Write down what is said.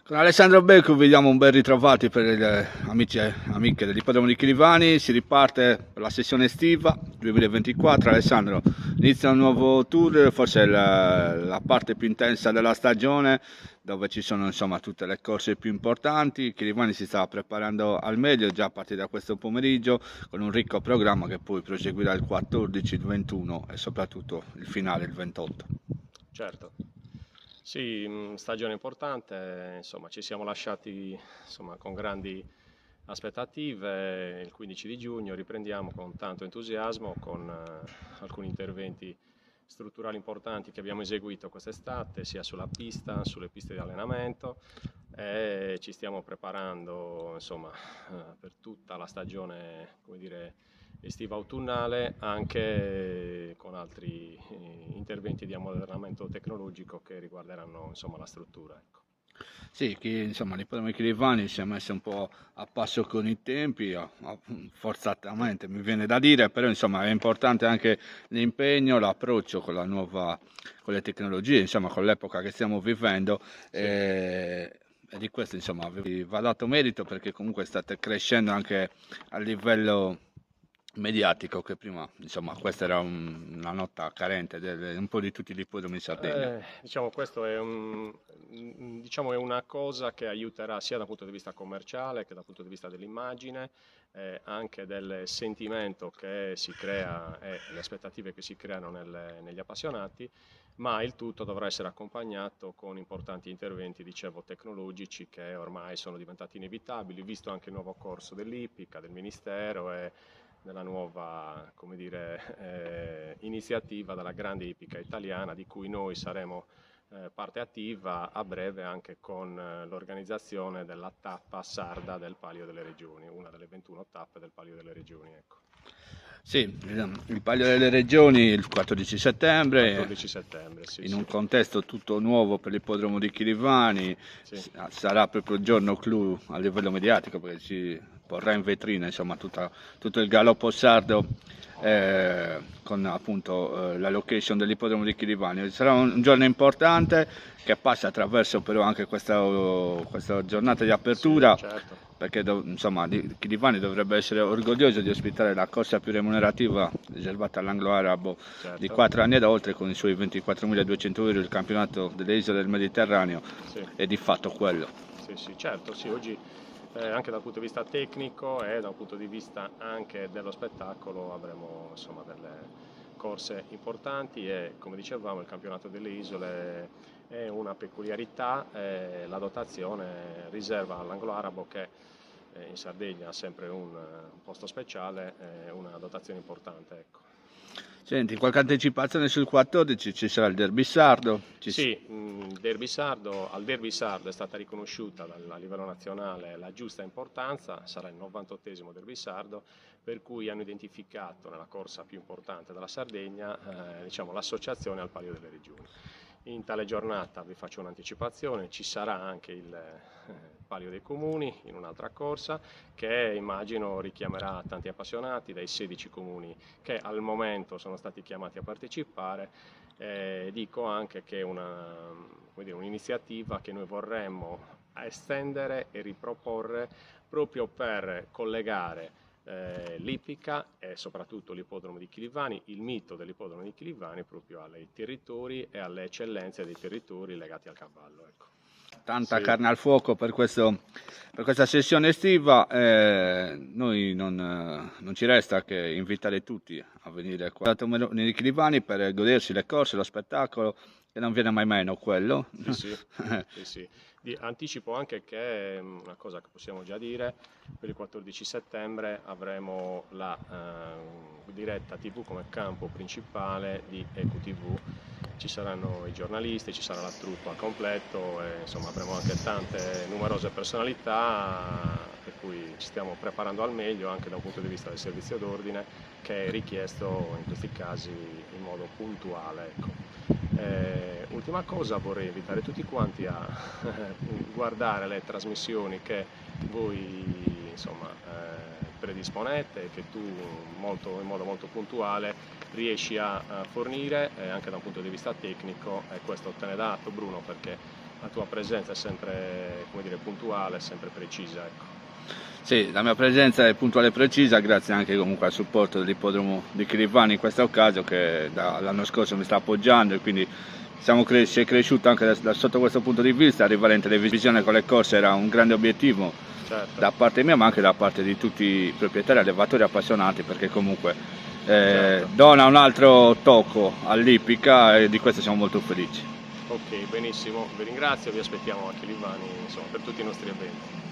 Con Alessandro Becco vi diamo un ben ritrovati per gli amici e amiche dell'Ippodromo di Chirivani. Si riparte per la sessione estiva 2024. Alessandro, inizia un nuovo tour, forse è la parte più intensa della stagione, dove ci sono insomma tutte le corse più importanti. Chirivani si sta preparando al meglio già a partire da questo pomeriggio, con un ricco programma che poi proseguirà il 14, il 21 e soprattutto il finale il 28. Certo, sì, stagione importante, insomma, ci siamo lasciati insomma, con grandi aspettative. Il 15 di giugno riprendiamo con tanto entusiasmo, con alcuni interventi strutturali importanti che abbiamo eseguito quest'estate, sia sulla pista, sulle piste di allenamento, e ci stiamo preparando insomma, per tutta la stagione, come dire, estiva autunnale, anche con altri interventi di ammodernamento tecnologico che riguarderanno insomma, la struttura. Ecco. Sì, insomma, l'Ippodromo di Chirivani si è messo un po' a passo con i tempi, forzatamente mi viene da dire, però insomma è importante anche l'impegno, l'approccio con le tecnologie, insomma con l'epoca che stiamo vivendo. Sì. E di questo insomma vi va dato merito, perché comunque state crescendo anche a livello mediatico, che prima insomma questa era una nota carente un po' di tutti gli ippodromi in Sardegna. Diciamo, questo è diciamo, è una cosa che aiuterà sia dal punto di vista commerciale che dal punto di vista dell'immagine, anche del sentimento che si crea e le aspettative che si creano negli appassionati, ma il tutto dovrà essere accompagnato con importanti interventi, dicevo, tecnologici, che ormai sono diventati inevitabili, visto anche il nuovo corso dell'Ippica, del Ministero e della nuova, come dire, iniziativa della grande ippica italiana, di cui noi saremo parte attiva a breve, anche con l'organizzazione della tappa sarda del Palio delle Regioni, una delle 21 tappe del Palio delle Regioni. Ecco. Sì, il Palio delle Regioni il 14 settembre, 14 settembre, sì, in sì. un contesto tutto nuovo per l'ippodromo di Chirivani, Sì. sarà proprio il giorno clou a livello mediatico, perché si porrà in vetrina insomma tutto il galoppo sardo, con appunto la location dell'ippodromo di Chirivani. Sarà un giorno importante che passa attraverso però anche questa giornata di apertura. Sì, certo. Perché insomma Chirivani dovrebbe essere orgoglioso di ospitare la corsa più remunerativa riservata all'anglo-arabo, Certo. di 4 anni ad oltre, con i suoi 24.200 euro, il campionato delle isole del Mediterraneo. Sì. È di fatto quello. Sì, sì, certo, sì, oggi anche dal punto di vista tecnico e dal punto di vista anche dello spettacolo avremo insomma delle corse importanti e, come dicevamo, il campionato delle isole è una peculiarità, la dotazione riserva all'anglo-arabo, che in Sardegna ha sempre un posto speciale, una dotazione importante. Ecco. Senti, qualche anticipazione sul 14? Ci sarà il derby sardo? Sì, al derby sardo è stata riconosciuta a livello nazionale la giusta importanza, sarà il 98esimo derby sardo, per cui hanno identificato nella corsa più importante della Sardegna diciamo, l'associazione al Palio delle Regioni. In tale giornata, vi faccio un'anticipazione, ci sarà anche il Palio dei Comuni in un'altra corsa che immagino richiamerà tanti appassionati dai 16 comuni che al momento sono stati chiamati a partecipare. Dico anche che è un'iniziativa che noi vorremmo estendere e riproporre proprio per collegare l'ippica e soprattutto l'ippodromo di Chilivani, il mito dell'ippodromo di Chilivani, proprio ai territori e alle eccellenze dei territori legati al cavallo. Ecco. Tanta carne al fuoco per questa sessione estiva. Noi non ci resta che invitare tutti a venire qua nei Chilivani per godersi le corse, lo spettacolo, che non viene mai meno quello. Sì, sì, sì. Anticipo anche che una cosa che possiamo già dire: per il 14 settembre avremo la diretta TV come campo principale di EQTV. Ci saranno i giornalisti, ci sarà la troupe al completo e insomma avremo anche tante numerose personalità, per cui ci stiamo preparando al meglio anche da un punto di vista del servizio d'ordine, che è richiesto in questi casi in modo puntuale. Ecco. Ultima cosa, vorrei invitare tutti quanti a guardare le trasmissioni che voi insomma, predisponete e che tu in modo molto puntuale riesci a fornire anche da un punto di vista tecnico, e questo te ne dà atto, Bruno, perché la tua presenza è sempre, come dire, puntuale, sempre precisa, ecco. Sì, la mia presenza è puntuale e precisa, grazie anche comunque al supporto dell'ippodromo di Chirivani in questa occasione, che dall'anno scorso mi sta appoggiando, e quindi si è cresciuto anche sotto questo punto di vista. Arrivare in televisione con le corse era un grande obiettivo, Certo. da parte mia, ma anche da parte di tutti i proprietari, allevatori appassionati, perché comunque Certo. dona un altro tocco all'ippica, e di questo siamo molto felici. Ok, benissimo, vi ringrazio, vi aspettiamo a Chirivani, insomma, per tutti i nostri eventi.